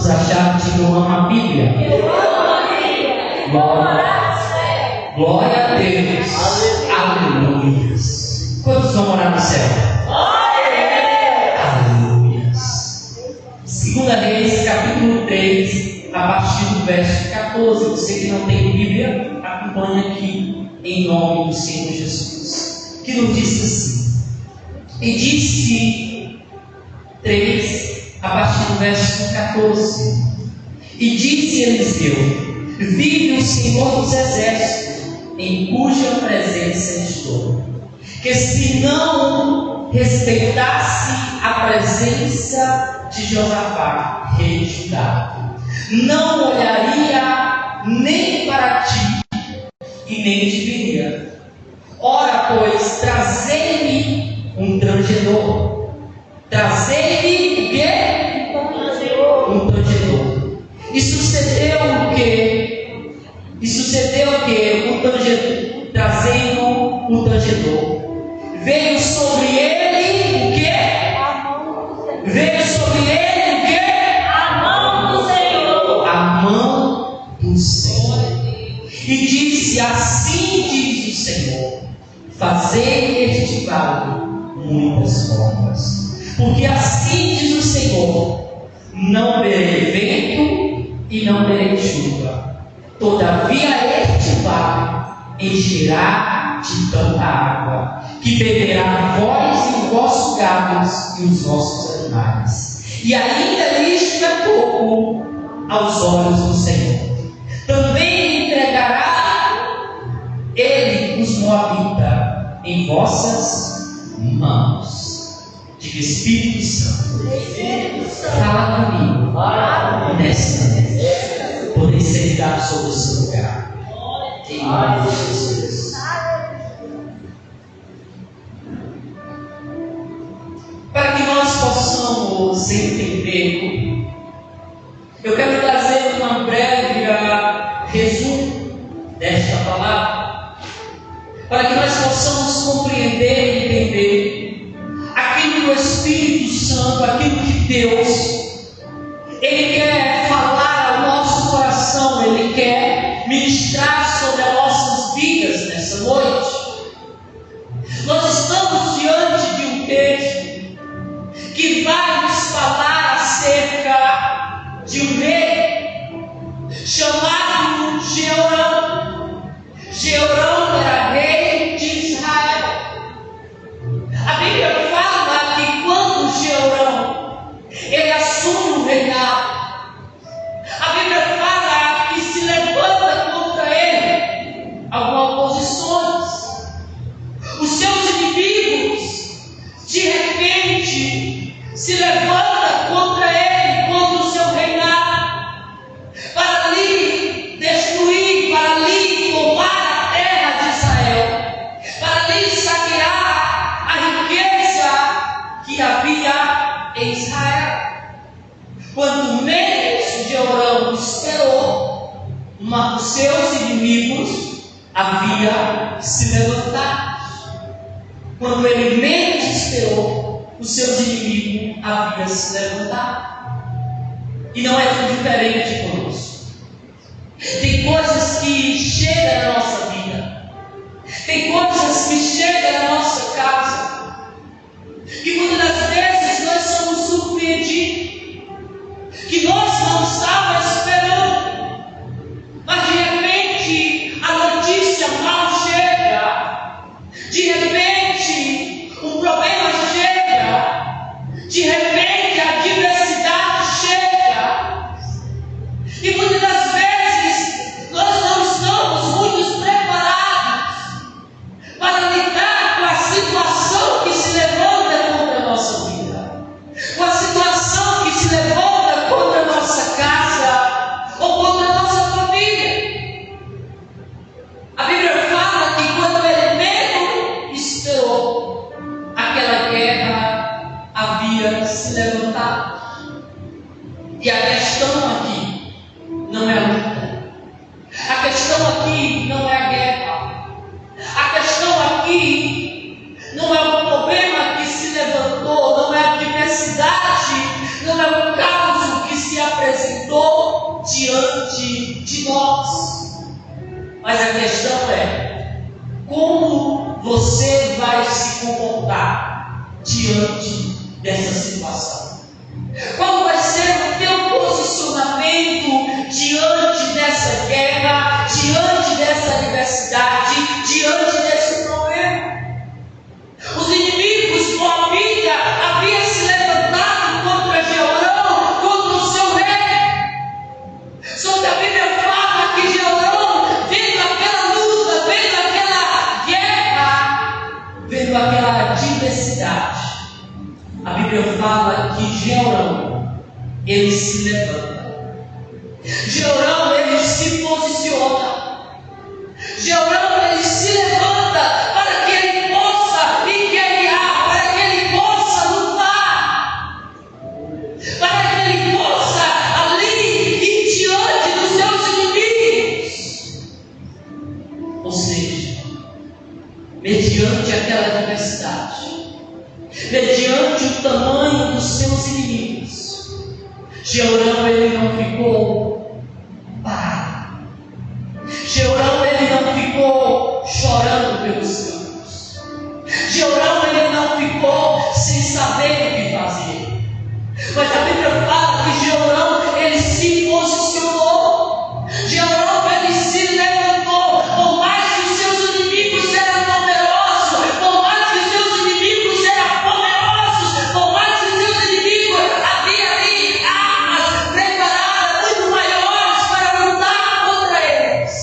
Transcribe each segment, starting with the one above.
Quantos acharam que eu amo a Bíblia? Eu amo a Bíblia. Glória a Deus. Aleluia. Quantos vão morar no céu? Aleluia. 2 Reis, capítulo 3, a partir do verso 14. Você que não tem Bíblia, acompanha aqui em nome do Senhor Jesus. Que nos diz assim: e disse 3, a partir do verso 14. E disse Eliseu: vive o Senhor dos Exércitos, em cuja presença estou, que se não respeitasse a presença de Josafá, rei de Judá, não olharia nem para ti e nem te viria. Ora, pois, trazei-me um tangedor. Trazei-me o quê? Um tangedor. E sucedeu o quê? O tangedor, trazendo o tangedor, veio sobre ele o quê? Veio sobre ele o quê? A mão do Senhor. A mão do Senhor. E disse: assim diz o Senhor, fazei este vale muitas formas, porque assim diz o Senhor, não verei vento e não verei chuva, todavia este vale encherá de tanta água, que beberá vós e os vossos gados e os vossos animais. E ainda isto é pouco aos olhos do Senhor. Também entregará ele os moabitas em vossas mãos. Diga: Espírito Santo, fala comigo nesta noite. Poder ser ligado sobre o seu lugar. Em nome de Jesus. Para que nós possamos entender, eu quero trazer uma breve resumo desta palavra, para que nós possamos compreender e entender aquilo que o Espírito Santo, aquilo que Deus, Ele quer falar ao nosso coração, Ele quer ministrar sobre as nossas vidas nessa noite. Nós estamos diante de um texto que vai nos falar acerca de um rei chamado Jeorão. Jeorão era rei de Israel. A Bíblia fala que quando Jeorão ele assume o reinado, a Bíblia fala que se levanta contra ele algumas oposições. Os seus inimigos de repente se levantam contra ele, contra o seu reinado, para lhe destruir, para lhe tomar a terra de Israel, para lhe saquear a riqueza que havia em Israel. Quanto menos Jeorão esperou, os seus inimigos haviam se levantado. Quando ele menos esperou, os seus inimigos haviam se levantado. E não é tão diferente conosco. Tem coisas que chegam na nossa vida, tem coisas que chegam na nossa casa, que muitas das vezes nós somos surpreendidos, que nós não estávamos esperando, mas de repente a notícia mal chega, de repente um problema chega, de repente a adversidade chega, e muitas das vezes nós não estamos muito preparados para lidar com a situação que se levanta contra a nossa vida, com a situação que se levanta contra a nossa casa ou contra a nossa família. A Bíblia fala que quando ele menos esperou, aquela guerra havia se levantado. E a questão aqui não é a luta, a questão aqui não é a guerra, a questão aqui não é o problema que se levantou, não é a adversidade, não é o caos que se apresentou. diante de nós. Mas a questão é: como você vai se comportar diante dessa situação? Qual vai ser o teu posicionamento diante dessa guerra, diante dessa adversidade, diante desse problema? Os inimigos moabitas haviam se levantado contra Jeorão, contra o seu rei. Só que a Bíblia fala que Jeorão, vendo aquela luta, vendo aquela guerra, vendo aquela adversidade, a Bíblia fala que Jeorão, ele se levanta. Jeorão, ele se posiciona. Jeorão, ele se levanta para que ele possa guerrear, para que ele possa lutar, para que ele possa ali ir diante dos seus inimigos. Ou seja, mediante aquela adversidade, mediante o tamanho dos seus inimigos, Jeorão, ele não ficou parado. Jeorão, ele não ficou chorando pelos campos. Jeorão, ele não ficou sem saber o que fazer. Mas a Bíblia fala que Jeorão, ele se posicionou. Jeorão, ele se levantou. Por mais que os seus inimigos eram poderosos, por mais que os seus inimigos eram poderosos, por mais que os seus inimigos havia ali armas preparadas muito maiores para lutar contra eles.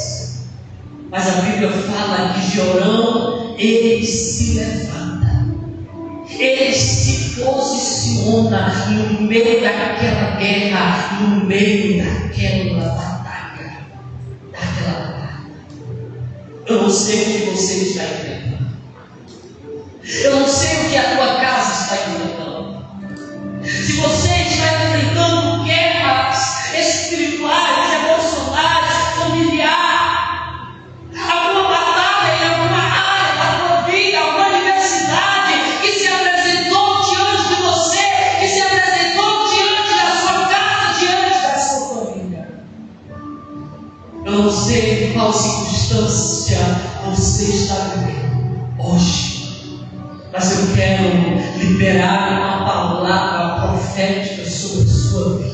Mas a Bíblia fala que Jeorão, ele se levanta, ele se posiciona no meio daquela guerra, no meio daquela batalha. Eu não sei o que você está enfrentando, eu não sei o que a tua casa está enfrentando. Se você está enfrentando guerras espirituais, emocionais, familiares, alguma batalha em alguma área da tua vida, alguma adversidade que se apresentou diante de você, que se apresentou diante da sua casa, diante da sua família. Eu não sei qual circunstância você está vivendo hoje, mas eu quero liberar uma palavra profética sobre a sua vida.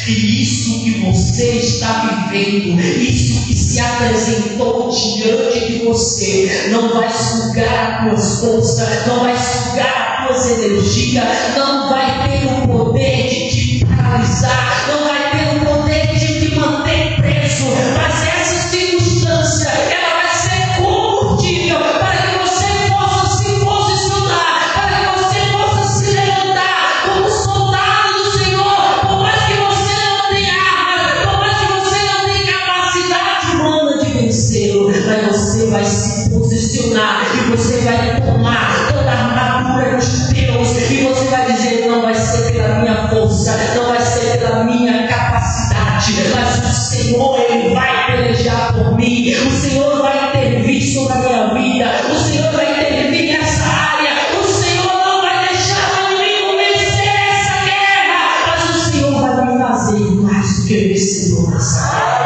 Que isso que você está vivendo, isso que se apresentou diante de você, não vai sugar as tuas forças, não vai sugar as tuas energias, não vai ter o poder de te paralisar, não vai ter o poder de te manter preso, mas essa circunstância, ela vai ser combustível para que você possa se posicionar, para que você possa se levantar como soldado do Senhor. Por mais que você não tenha armas, por mais que você não tenha capacidade humana de vencê-lo, mas você vai se posicionar e você vai tomar toda a armadura de Deus e você vai dizer: não vai ser pela minha força, não vai ser pela minha capacidade, mas o Senhor, ele vai pelejar por mim, o Senhor vai intervir sobre a minha vida, o Senhor vai intervir nessa área, o Senhor não vai deixar o inimigo vencer essa guerra, mas o Senhor vai me fazer mais do que vencedor nessa área.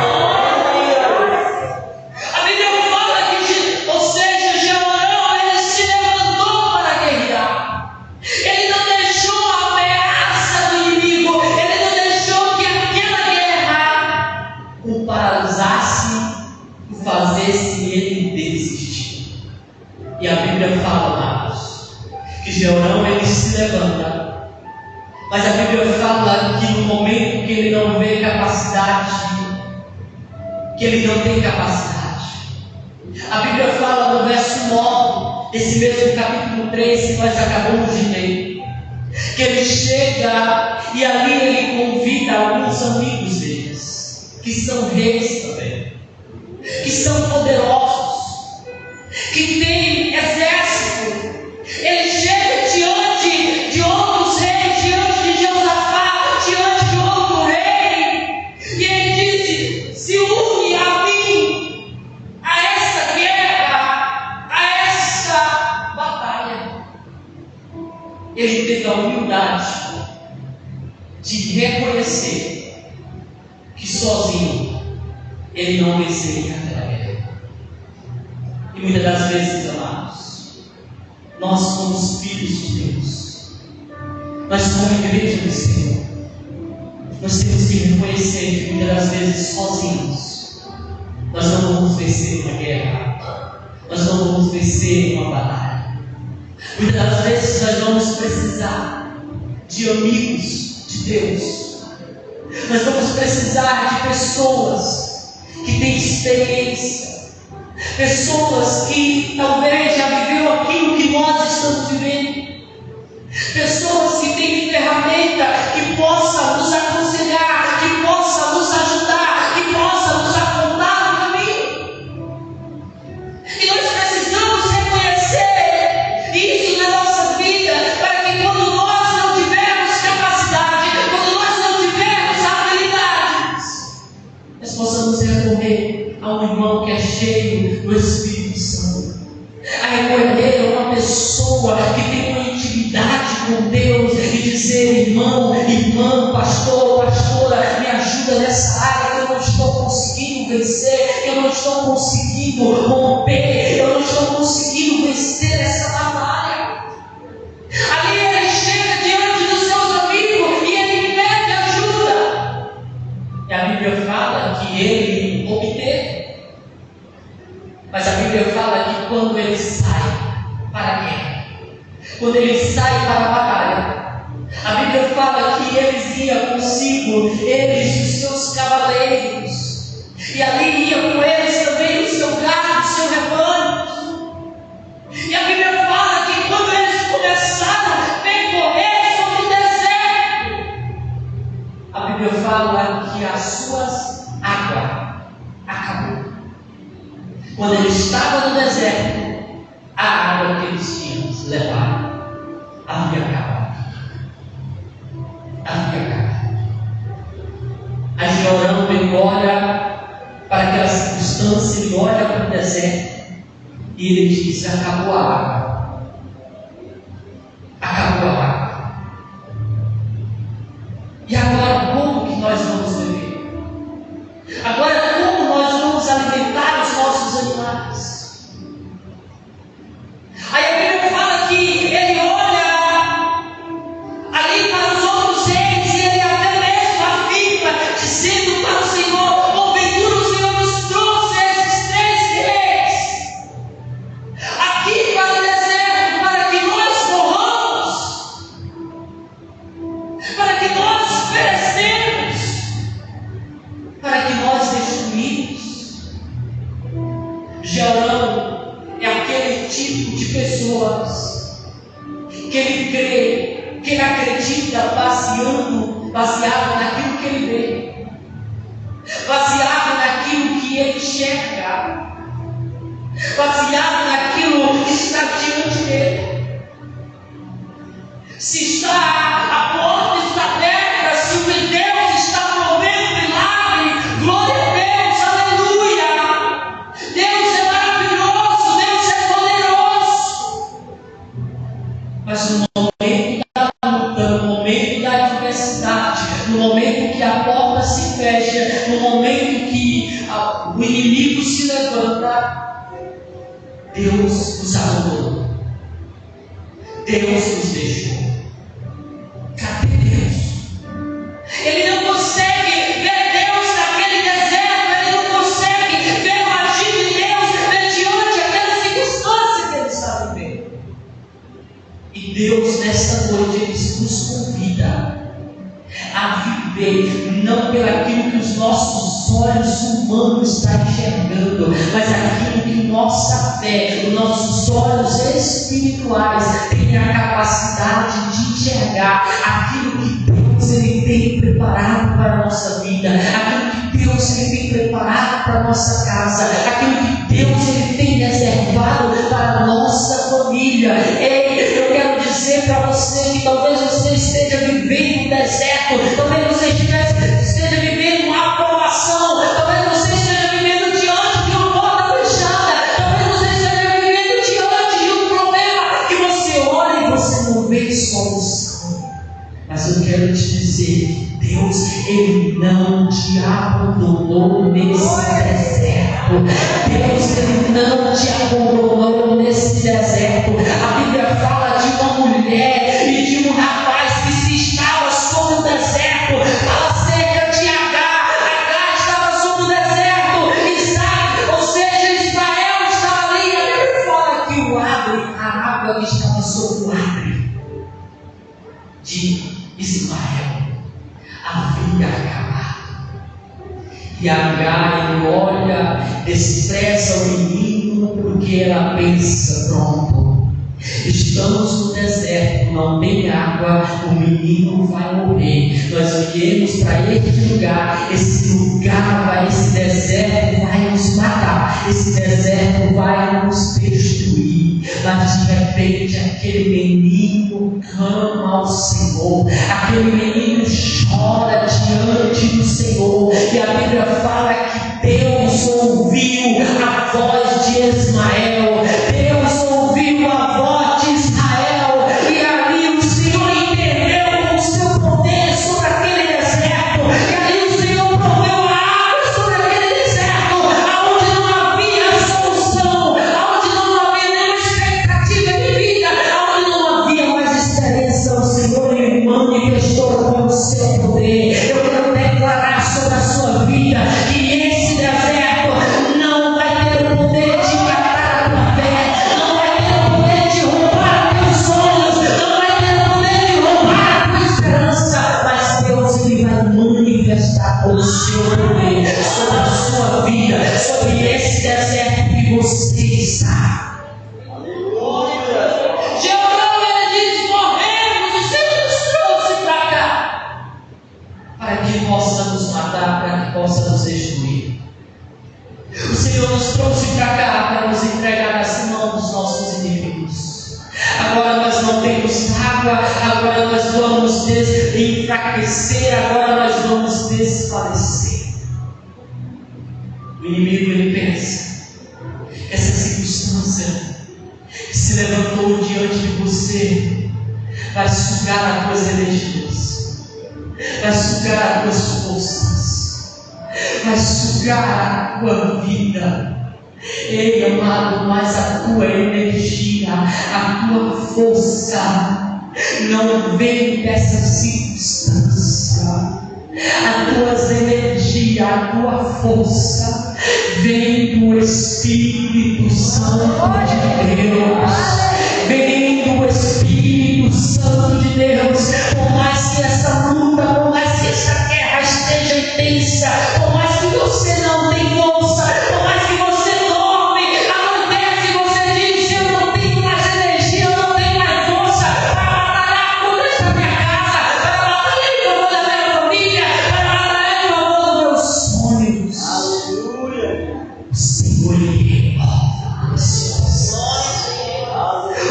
A Bíblia fala que, ou seja, Jeorão, ele se levantou para guerrear. Ele não deixou a ameaça do inimigo, ele não deixou que aquela guerra o paralisasse e fazesse ele desistir. E a Bíblia fala, amados, que Jeorão, ele se levanta, mas a Bíblia fala que no momento que ele não vê capacidade, que ele não tem capacidade, a Bíblia fala no verso 9 desse mesmo capítulo 3 que nós acabamos de ler, que ele chega e ali ele convida alguns amigos deles, que são reis também, que são poderosos, que têm exército. Ele chega diante de outros reis, diante de Jeosafá, diante de outro rei, e ele diz: se une a mim, a essa guerra, a essa batalha. Ele teve a humildade de reconhecer que ele não venceria aquela guerra. E muitas das vezes, amados, nós somos filhos de Deus. Nós somos igreja do Senhor. Nós temos que reconhecer que muitas das vezes sozinhos nós não vamos vencer uma guerra. Nós não vamos vencer uma batalha. Muitas das vezes nós vamos precisar de amigos de Deus. Nós vamos precisar de pessoas que têm experiência, pessoas que talvez já viveram aquilo que nós estamos vivendo, pessoas que têm ferramenta que possa nos aconselhar, que possa nos ajudar, que possa nos apontar no caminho. E nós precisamos reconhecer isso na nossa vida, para que quando nós não tivermos capacidade, quando nós não tivermos habilidades, nós possamos recorrer a um irmão que é cheio do Espírito Santo, a recorrer a uma pessoa que tem uma intimidade com Deus e dizer: irmão, irmã, pastor, pastora, me ajuda nessa área que eu não estou conseguindo vencer, que eu não estou conseguindo romper, eu não estou conseguindo vencer essa batalha. Ali ele chega diante dos seus amigos e ele pede ajuda. E a Bíblia fala que ele obteve. Mas a Bíblia fala que quando ele sai para a guerra, quando ele sai para a batalha, a Bíblia fala que eles iam consigo, eles e os seus cavaleiros, e ali ia com eles também o seu gado, o seu rebanho. E a Bíblia fala que quando eles começaram a percorrer sobre o deserto, a Bíblia fala que as suas águas acabou. Quando ele estava no deserto, a água que eles tinham levado havia acabado. Havia acabado. Aí Jeorão, ele olha para aquela circunstância, ele olha para o deserto e ele diz: acabou a água. Acabou a água. E agora como que nós vamos viver? Agora como nós vamos alimentar os nossos animais? Aí a Bíblia fala que ele olha ali para os outros reis e ele até mesmo afirma, dizendo para o Senhor: porventura o Senhor nos trouxe esses 3 reis aqui para o deserto, para que nós morramos, para que nós perecemos, para que nós destruímos. Jeorão é aquele tipo de pessoas que ele crê, que ele acredita baseado naquilo que ele vê, baseado naquilo que ele enxerga, baseado naquilo que está diante dele. Se a porta está aberta, se o Deus está promovendo milagre, glória a Deus, aleluia. Deus é maravilhoso, Deus é poderoso. Mas no momento da luta, no momento da adversidade, no momento que a porta se fecha, no momento que o inimigo se levanta, Deus nos abandonou. Deus nos deixou. Cadê Deus? Ele não consegue ver Deus naquele deserto, ele não consegue ver o agir de Deus mediante aquela circunstância que ele está vivendo. E Deus, nesta noite, ele nos convida a viver não pelaquilo que os nossos olhos humanos estão enxergando, mas aquilo que nossa fé, os nossos olhos espirituais têm a capacidade de enxergar, aquilo que Deus ele tem preparado para a nossa vida, aquilo que Deus ele tem preparado para a nossa casa, aquilo que Deus ele tem reservado para a nossa família. Ei, eu quero dizer para você que talvez você esteja vivendo um deserto, talvez você esteja vivendo uma aprovação, talvez você esteja vivendo diante de uma porta fechada, talvez você esteja vivendo diante de um problema que você olha e você não vê solução. Mas eu quero te dizer, Deus, ele não te abandonou nesse deserto. Deus, Ele não te abandonou nesse deserto. A Bíblia fala de uma mulher e de um rapaz que se estava sobre o deserto. Fala acerca de Agar. Agar estava sobre o deserto. Isaac, ou seja, Israel estava ali. A Bíblia fala que o adre, a água estava sobre o adre de Ismael havia acabado. E Agar, ele olha, despreza o menino, porque ela pensa: pronto, estamos no deserto, não tem água, o menino vai morrer. Nós viemos para este lugar, esse deserto vai nos matar, esse deserto vai nos destruir. Mas de repente aquele menino clama ao Senhor, aquele menino chora diante do Senhor, e a Bíblia fala que Deus ouviu a voz de Ismael, Deus ouviu a voz de Israel, e ali o Senhor entendeu com o seu poder sobre aquele deserto, e ali o Senhor proveu a água sobre aquele deserto, aonde não havia solução, aonde não havia nenhuma expectativa de vida, aonde não havia mais esperança. O Senhor lhe manifestou com o seu poder. Eu quero declarar sobre a sua vida que esse deserto não vai ter o poder de matar a tua fé, não vai ter o poder de roubar teus sonhos, não vai ter o poder de roubar a tua esperança, mas Deus, Ele vai manifestar o seu poder sobre a sua vida, sobre esse deserto que você está. Georão, ele diz: morremos, o Senhor nos trouxe para cá, para que possa nos matar, para que possa nos destruir. O Senhor nos trouxe para cá para nos entregar nas mãos dos nossos inimigos. Agora nós não temos água, agora nós vamos enfraquecer, agora nós vamos desfalecer. O inimigo, ele pensa: essa circunstância que se levantou diante de você vai sugar as tuas energias, vai sugar as tuas forças, vai sugar a tua vida. Ei, amado, mas a tua energia, a tua força não vem dessa circunstância. As tuas energias, a tua força vem do Espírito Santo de Deus, vem do Espírito Santo de Deus. Por mais que essa luta, por mais que essa guerra esteja intensa, por mais que você não tenha força, por mais que você dorme, acontece, você diz: eu não tenho mais energia, eu não tenho mais força para batalhar contra essa minha casa, para batalhar em favor da minha família, para batalhar em favor dos meus sonhos. Aleluia! O Senhor, Ele renova as forças.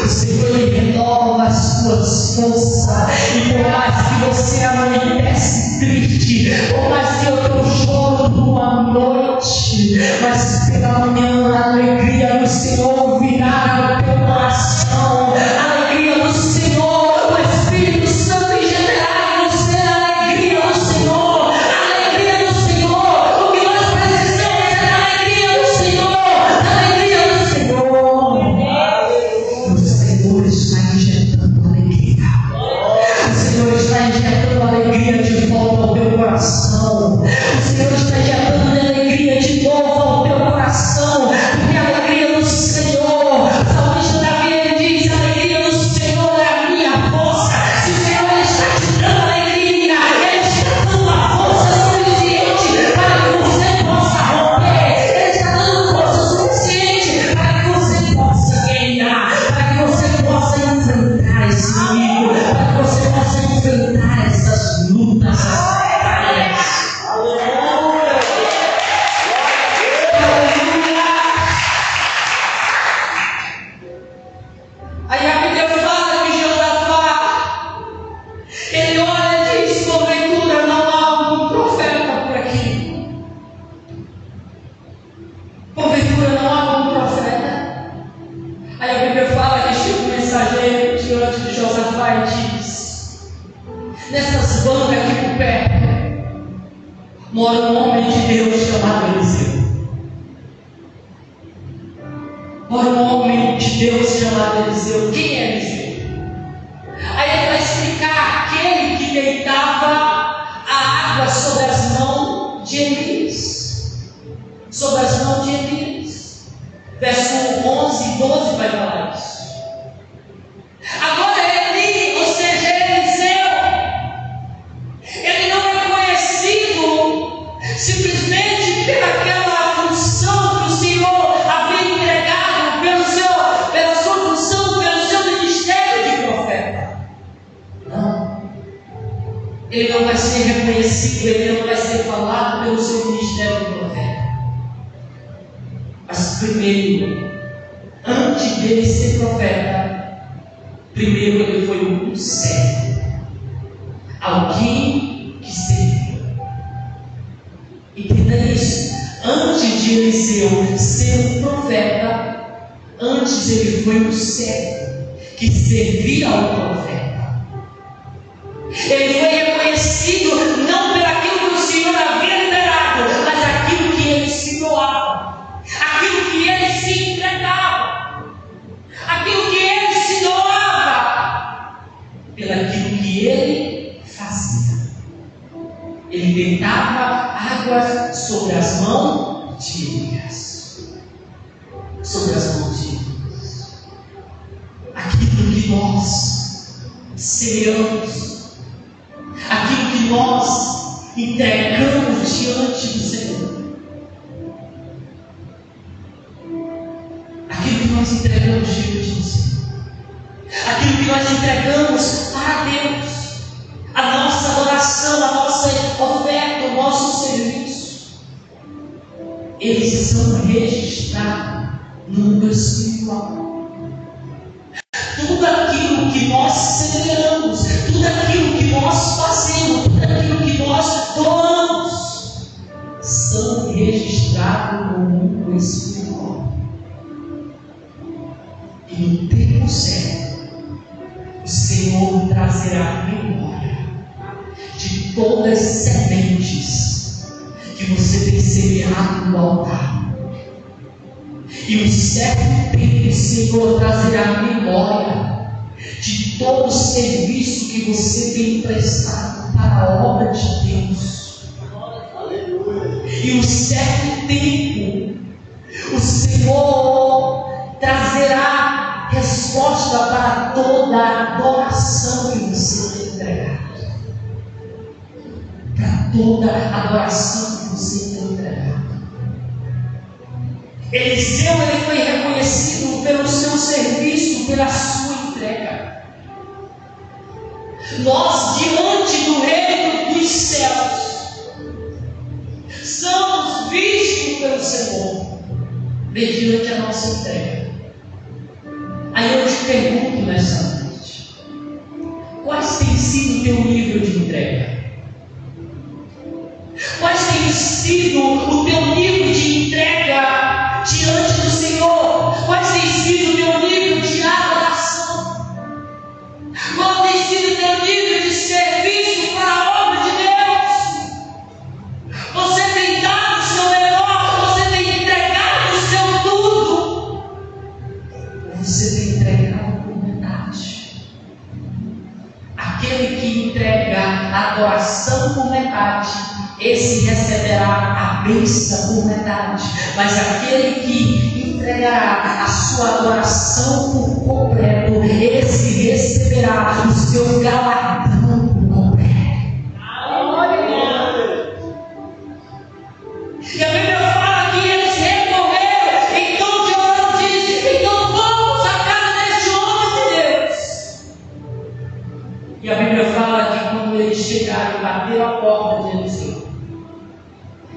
O Senhor, Ele renova as tuas forças. E por mais que você amanhece triste, por mais que eu estou chorando uma noite, mas pela manhã a alegria do Senhor virá ao teu coração. A alegria do Senhor, o Espírito Santo engendrará em você a alegria do Senhor. A alegria do Senhor. O que nós precisamos é da alegria do Senhor. Da alegria do Senhor. O Senhor está injetando alegria. O Senhor está injetando alegria de volta ao teu coração. O Senhor está injetando alegria de volta ao teu coração. mora um homem de Deus chamado Eliseu. Mora um homem de Deus chamado Eliseu. Quem é Eliseu? Aí ele vai explicar aquele que deitava a água sobre as mãos de Elias. Sobre as mãos de Elias. Verso 11 e 12 vai falar isso. Agora Eli, ou seja, Eliseu, ele não é conhecido simplesmente pelaquela função que o Senhor havia entregado pela sua função, pelo seu ministério de profeta. Não. Ele não vai ser reconhecido, ele não vai ser falado pelo seu ministério de profeta. Mas primeiro, antes dele ser profeta, primeiro ele foi um servo, alguém que serviu. Entenda isso. Antes de Eliseu ser um profeta, antes ele foi um servo que servia ao profeta. Ele foi reconhecido não por aquilo que o Senhor havia liberado, mas aquilo que ele se doava, aquilo que ele se entregava, aquilo que ele se doava, pelaquilo que ele fazia. Ele deitava água sobre as mãos de Elias. Sobre as mãos de Elias. Aquilo que nós semeamos, aquilo que nós entregamos diante do Senhor, aquilo que nós entregamos diante do Senhor, aquilo que nós entregamos para Deus, a nossa adoração, a nossa oferta, o nosso serviço, eles são registrados no mundo espiritual. Tudo aquilo que nós semeamos, tudo aquilo que nós fazemos, tudo aquilo que nós doamos, são registrados no mundo espiritual. E no tempo certo, o Senhor trazerá memória de todas as sementes que você tem semeado no altar. E um certo tempo o Senhor trazerá memória de todo o serviço que você tem prestado para a obra de Deus. E um certo tempo o Senhor trazerá resposta para toda a adoração que você tem entregado. Para toda a adoração que você tem entregado. Eliseu, ele foi reconhecido pelo seu serviço, pela sua entrega. Nós, diante do reino dos céus, somos vistos pelo Senhor mediante a nossa entrega. Aí eu te pergunto nessa noite: quais tem sido o teu nível de entrega? Quais tem sido o teu nível de entrega diante do Senhor? Quais tem sido o teu nível de adoração? Qual tem sido o teu nível de serviço para a obra de Deus? Você tem dado o seu melhor? Você tem entregado o seu tudo? Ou você tem entregado por metade? Aquele que entrega a adoração por metade, esse receberá a bênção por metade. Mas aquele que entregará a sua adoração por completo, esse receberá o seu galardão por completo. E a Bíblia fala que eles recorreram, então João diz: então vamos à casa deste homem de Deus. E a Bíblia fala que quando eles chegaram e bateram a porta de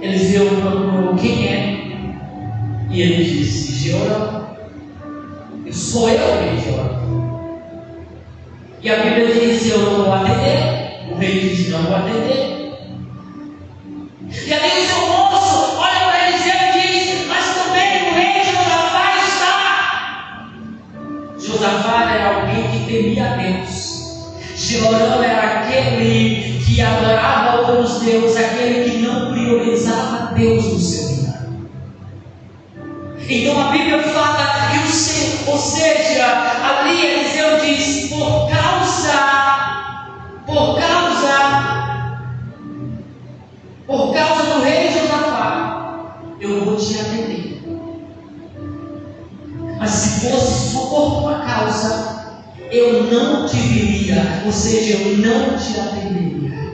Eliseu procurou quem é, e ele disse: Jeorão. Sou eu, rei Jeorão. E a Bíblia diz: eu não vou atender. O rei diz: não vou atender. E ali diz o moço olha para Eliseu e diz: mas também o rei Josafá está. Josafá era alguém que temia a Deus. Jeorão era aquele que adorava outros deuses, aquele que não priorizava Deus no seu reinado. Então a Bíblia fala que o Senhor, ou seja, ali Eliseu diz: por causa do rei Josafá, eu vou te atender. Mas se fosse só por tua causa, eu não te viria, ou seja, eu não te atenderia.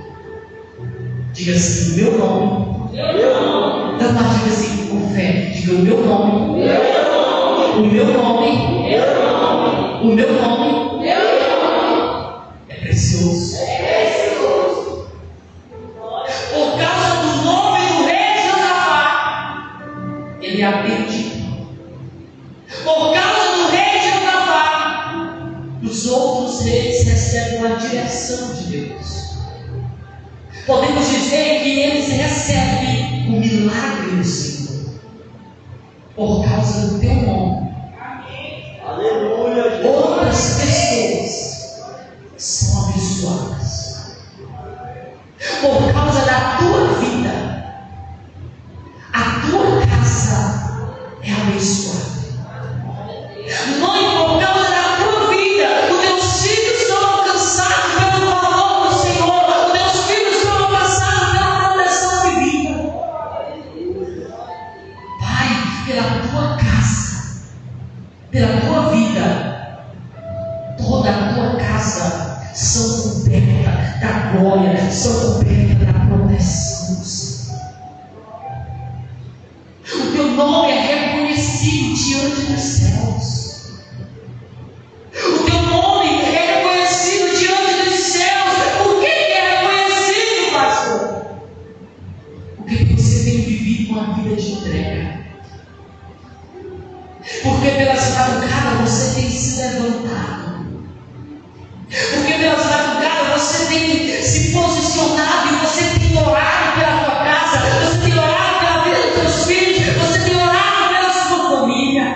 Diga assim: meu nome. Então, diga assim com fé: diga o meu nome. O meu nome. O meu nome é precioso. Por causa do nome do rei Josafá, ele atende. Por causa do rei Josafá, os outros reis recebem a direção de Deus. Podemos dizer que eles recebem o milagre do Senhor por causa do teu nome. Aleluia. Outras pessoas são abençoadas por causa da tua vida. A tua casa é abençoada. Não por causa da tua vida, os teus filhos são alcançados pelo favor do Senhor. Os teus filhos são alcançados pela proteção divina. Pai, pela tua casa, pela tua vida, toda a tua casa são cobertas da glória, são cobertas da proteção do Senhor. O teu nome é reconhecido diante dos céus. O teu nome é reconhecido diante dos céus. Por que é reconhecido, pastor? Porque você tem vivido uma vida de entrega. Porque pelas madrugadas você tem se levantado. Porque pelas madrugadas você tem se posicionado e você tem orado pela tua casa, você tem orado pela vida dos teus filhos, você tem orado pela sua família.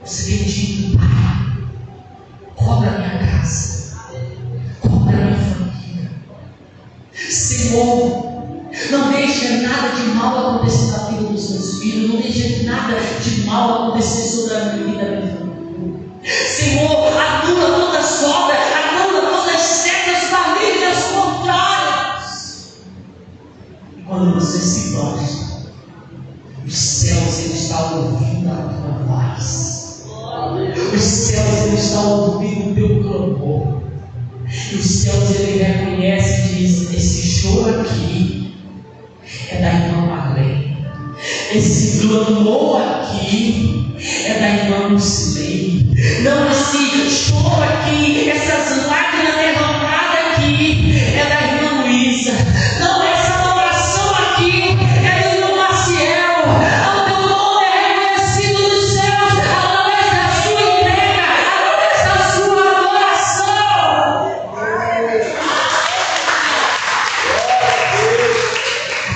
Você tem dito: Pai, cobra a minha casa, cobra a minha família. Senhor, não deixa nada de mal acontecer na vida dos meus filhos, não deixa nada de mal acontecer sobre a minha vida, minha família. Senhor, anula toda sobra, anula todas as setas malignas contrárias. E quando você se prostra, os céus ele está ouvindo a tua voz. Os céus ele está ouvindo o teu clamor. E os céus ele reconhece e diz: esse choro aqui é da irmã Marlene. Esse clamor aqui é da irmã Lucilene. Não, esse choro aqui, essas lágrimas derramadas aqui é da irmã Luísa. Não, essa adoração aqui é do irmão Maciel. O teu nome é reconhecido nos céus através da sua entrega, através da sua adoração.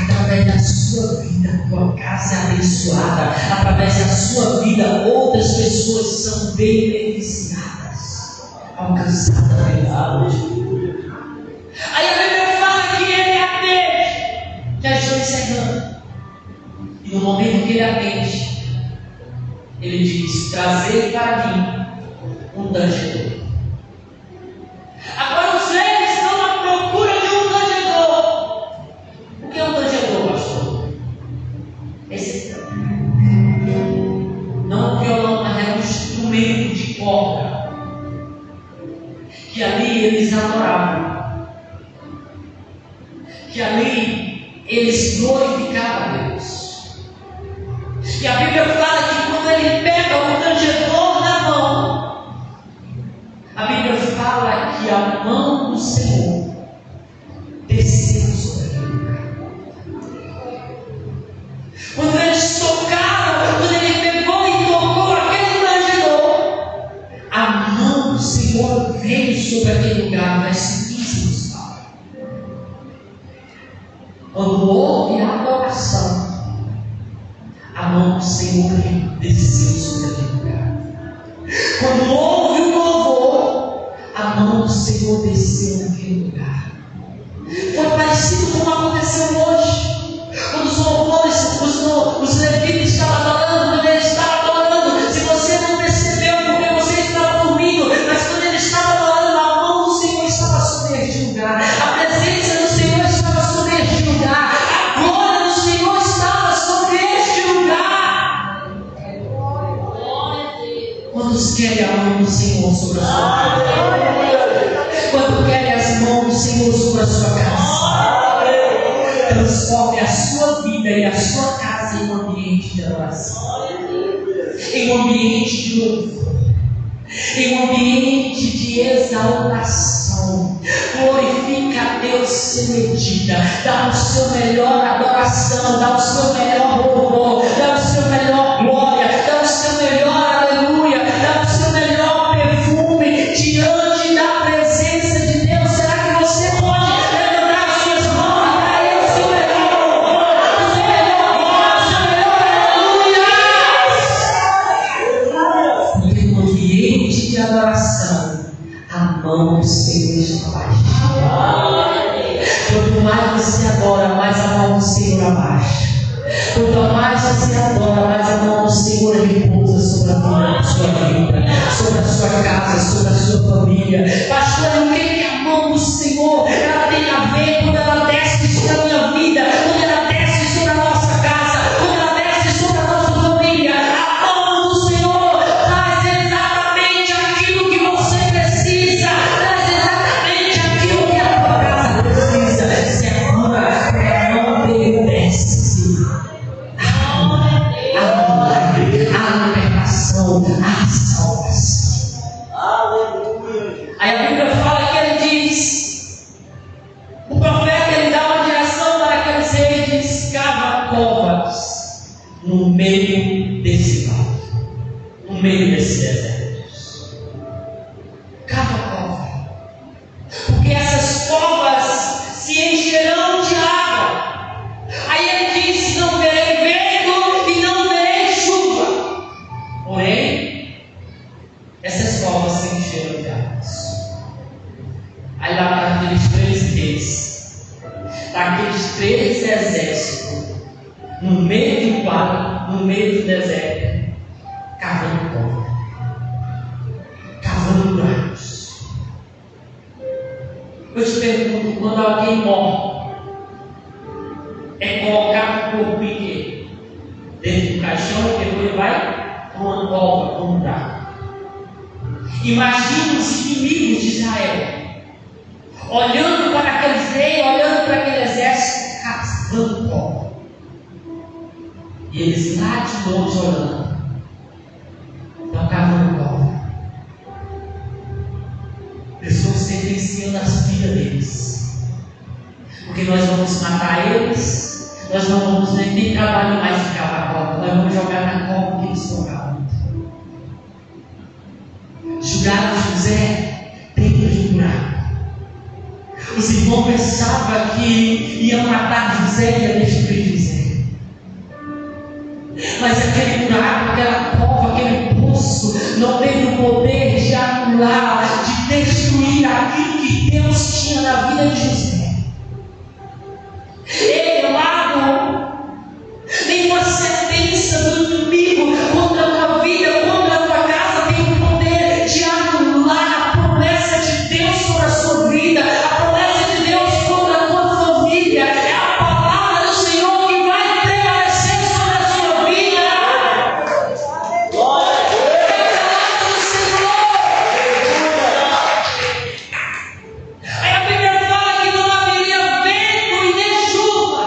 Através da sua vida, a tua casa é abençoada. Através da sua vida, outras pessoas são beneficiadas, alcançadas pela Deus. Aí a Bíblia fala que ele atende. Já estou encerrando. E no momento que ele atende, ele diz: trazer para mim um tangedor. Agora os reis estão à procura de um tangedor. O que é um tangedor, pastor? Esse não o violão, mas é um instrumento de corda que ali eles adoravam, que ali eles glorificavam a Deus. E a Bíblia fala que quando ele pega o tangedor na mão, a Bíblia fala que a mão do Senhor desceu sobre aquele lugar. Quando eles tocaram, quando ele pegou e tocou aquele tangedor, a mão do Senhor veio sobre aquele lugar. Verso 15 nos fala: quando houve a adoração, a mão do Senhor desceu sobre aquele lugar. Quando houve o louvor, a mão do Senhor desceu naquele lugar. Foi parecido com o que aconteceu hoje. Quando sobre a sua vida. Quando querem as mãos do Senhor sobre a sua casa, transforme a sua vida e a sua casa em um ambiente de adoração, em um ambiente de louvor, em um ambiente de exaltação. Glorifica a Deus sem medida. Dá o seu melhor adoração, dá o seu melhor louvor, dá o seu melhor glória, dá o seu melhor aleluia, dá o seu melhor perfume diante da presença de Deus. Será que você pode levantar as suas mãos e dar Ele o seu melhor louvor, o seu melhor glória, o seu melhor aleluia? Porque no ambiente de adoração, a mão do Senhor está baixa. Quanto mais você adora, mais a mão do Senhor abaixa. Quanto mais você adora, mais a mão do Senhor repousa sobre a sua vida, sobre a sua casa, sobre a sua família. Pastor, o que é a mão do Senhor? Ela tem a ver quando ela desce sobre a minha vida, quando ela desce sobre a nossa casa, quando ela desce sobre a nossa família. A mão do Senhor traz exatamente aquilo que você precisa, traz exatamente aquilo que a tua casa precisa. Se a mão dele desce, a libertação, a salvação. Aleluia. Aí a Bíblia fala que ele diz, o profeta ele dá uma direção para aqueles reis, diz: cava covas no meio desse vale, no meio desse deserto. Cava cova, porque essas covas se encherão de água. Aí ele diz: não verei vento e não verei chuva, porém essas covas se encheram de águas. Aí lá para aqueles 3 reis, para aqueles 3 exércitos, no meio do vale, no meio do deserto, cavando cova, cavando buracos. Eu te pergunto, quando alguém morre, é colocar o corpo em quê? Dentro do caixão, e depois ele vai para uma cova, para um buraco. Imagina os inimigos de Israel olhando para aqueles reis, olhando para aquele exército, cavando cova. E eles lá de longe olhando, estão cavando cova. Pessoas sentenciando as vidas deles, porque nós vamos matar eles, nós não vamos nem trabalhar mais de cavar cova, nós vamos jogar na cova que eles estão cavando. Julgaram José dentro de um buraco. Os irmãos pensavam que iam matar José e ia destruir José. Mas aquele buraco, aquela cova, aquele poço não teve o poder de anular, de destruir aquilo que Deus tinha na vida de José. Ele lá, nenhuma sentença do inimigo contra a tua vida, contra a tua casa, tem o poder de anular a promessa de Deus sobre a sua vida, a promessa de Deus sobre a tua família. É a palavra do Senhor que vai prevalecer sobre a sua vida. Glória a Deus. É a palavra do Senhor. Aí a Bíblia fala que não haveria vento e nem chuva.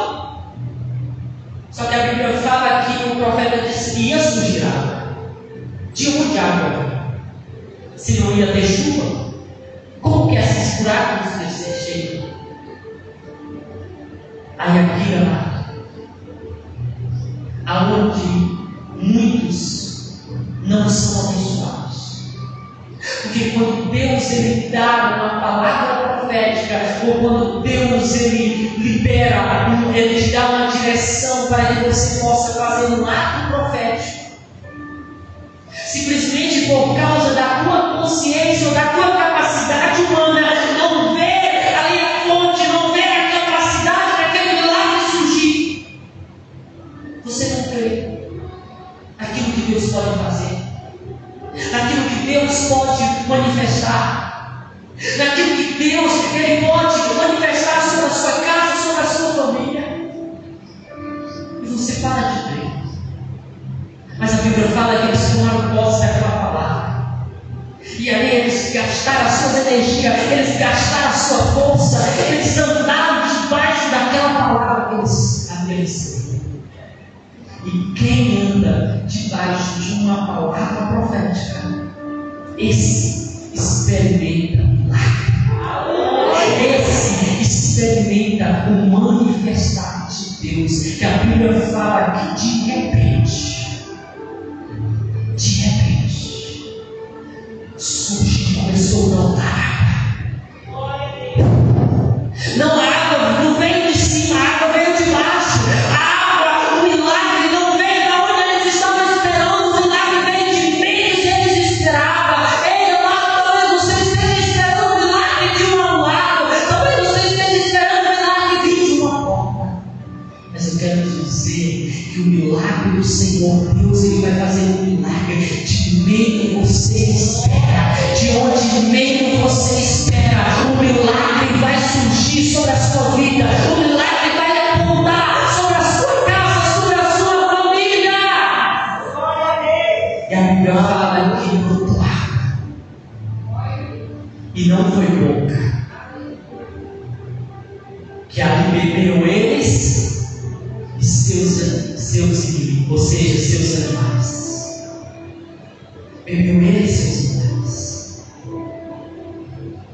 Só que a Bíblia fala que o profeta disse que ia surgir água. De onde água? Se não ia ter chuva, como que esses buracos iam ser cheios? Aí aqui, amado, aonde muitos não são abençoados. Porque quando Deus ele dá uma palavra profética, ou quando Deus ele libera, ele te dá uma direção para que você possa fazer um ato profético, simplesmente por causa da tua consciência ou da tua capacidade humana, não vê ali a fonte, não vê a capacidade daquele milagre surgir, você não crê naquilo que Deus pode fazer, naquilo que Deus pode manifestar, naquilo que Deus ele pode manifestar sobre a sua casa, sobre a sua família, e você para de crer. energia, eles gastaram a sua força, eles andaram debaixo daquela palavra que eles receberam. E quem anda debaixo de uma palavra profética, esse experimenta milagre. Esse experimenta o manifestar de Deus, que a Bíblia fala que de repente, surge, começou a brotar. Não, a água não veio de cima, a água veio de baixo. A água, o milagre não veio de onde eles estavam esperando, o milagre veio de meio que eles esperavam. Ei, amado, talvez você esteja esperando o milagre de um lado, talvez você esteja esperando o milagre vir de uma porta. Mas eu quero te dizer que o milagre do Senhor, Deus, Ele vai fazer um milagre de meio que você espera, de onde meio você espera. O milagre vai surgir sobre a sua vida, o milagre vai apontar sobre a sua casa, sobre a sua família. E a Bíblia fala que brotou água, e não foi pouca, que ali bebeu eles e seus inimigos, ou seja, seus animais. Bebeu ele e seus animais.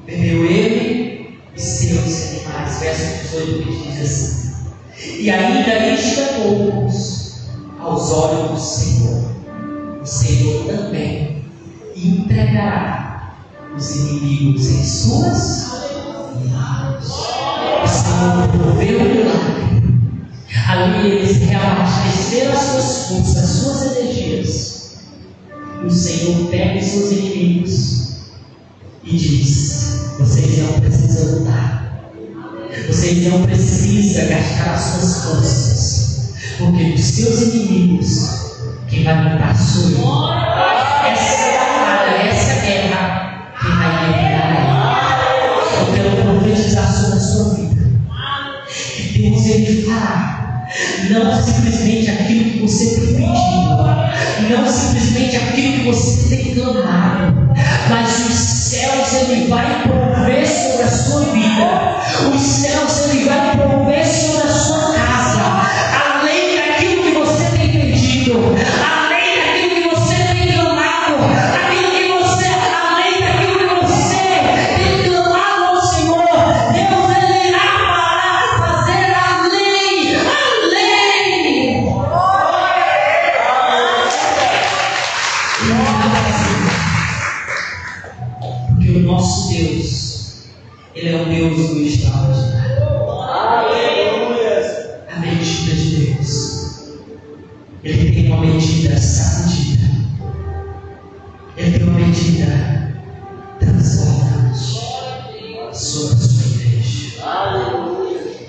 Bebeu ele e seus animais. Verso 18 que diz assim: e ainda isto é poucos aos olhos do Senhor. O Senhor também entregará os inimigos em suas mãos. O Senhor proveu o milagre. Ali eles reabasteceram as suas forças, as suas energias. E o Senhor pega os seus inimigos e diz: vocês não precisam lutar, vocês não precisam gastar as suas forças, porque dos seus inimigos quem vai lutar sou eu. Essa batalha, essa guerra, quem vai guerrear é eu. Eu quero profetizar sobre a sua vida que Deus Ele fará. Não simplesmente aquilo que você tem pedido, não simplesmente aquilo que você tem clamado, mas os céus Ele vai prover sobre a sua vida, os céus Ele vai prover sobre a sua casa, além daquilo que você tem pedido, além daquilo que você tem clamado, além daquilo que você tem clamado ao Senhor. Deus Ele irá para fazer além. Porque o nosso Deus, Ele é o Deus do extraordinário. A medida de Deus, Ele tem uma medida sacudida, Ele tem uma medida transbordante sobre a sua igreja.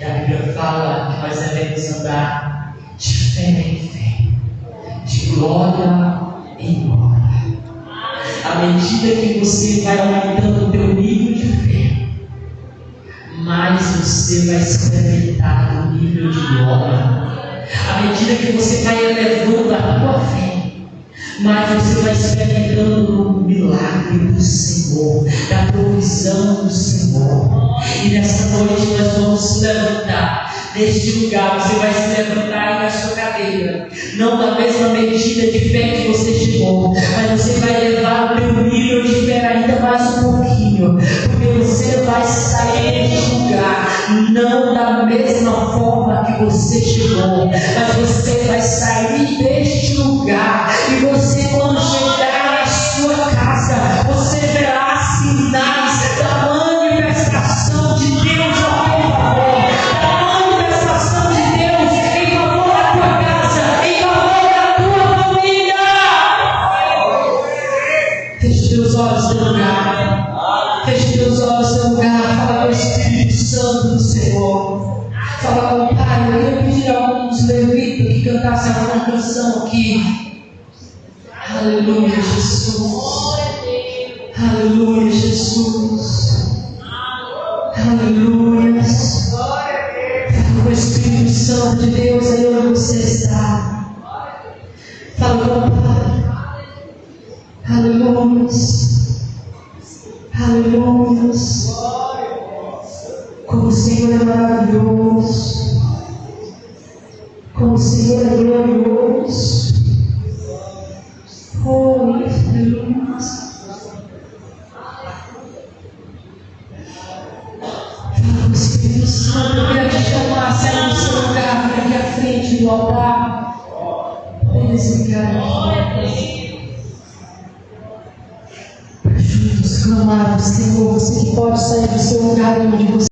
E a Bíblia fala que nós devemos andar de fé em fé, de glória em glória. À medida que você vai aumentando o teu nível de fé, mais você vai experimentar o nível de glória. À medida que você vai elevando a tua fé, mais você vai experimentando o milagre do Senhor, da provisão do Senhor. E nessa noite nós vamos se levantar deste lugar. Você vai se levantar aí na sua cadeira, não da mesma medida de fé que você chegou, mas você vai levar o teu nível de fé ainda mais um pouquinho, porque você vai sair deste lugar não da mesma forma que você chegou, mas você vai sair deste lugar e você, quando chegar na sua casa, você verá sinais da manifestação de Deus ao teu favor, da manifestação de Deus em favor da tua casa, em favor da tua família. Feche teus olhos no lugar, feche teus olhos no lugar. Fala com o Espírito Santo do Senhor, fala com o Pai. Eu queria pedir a alguns levitas que cantassem uma canção aqui. Aleluia, Jesus. Aleluia, Jesus. Aleluia. Fala com o Espírito Santo de Deus aí onde você está. Fala com o Pai. Aleluia. Aleluia. do altar. Apenas ficar juntos, clamar ao Senhor. Você que pode sair do seu lugar onde você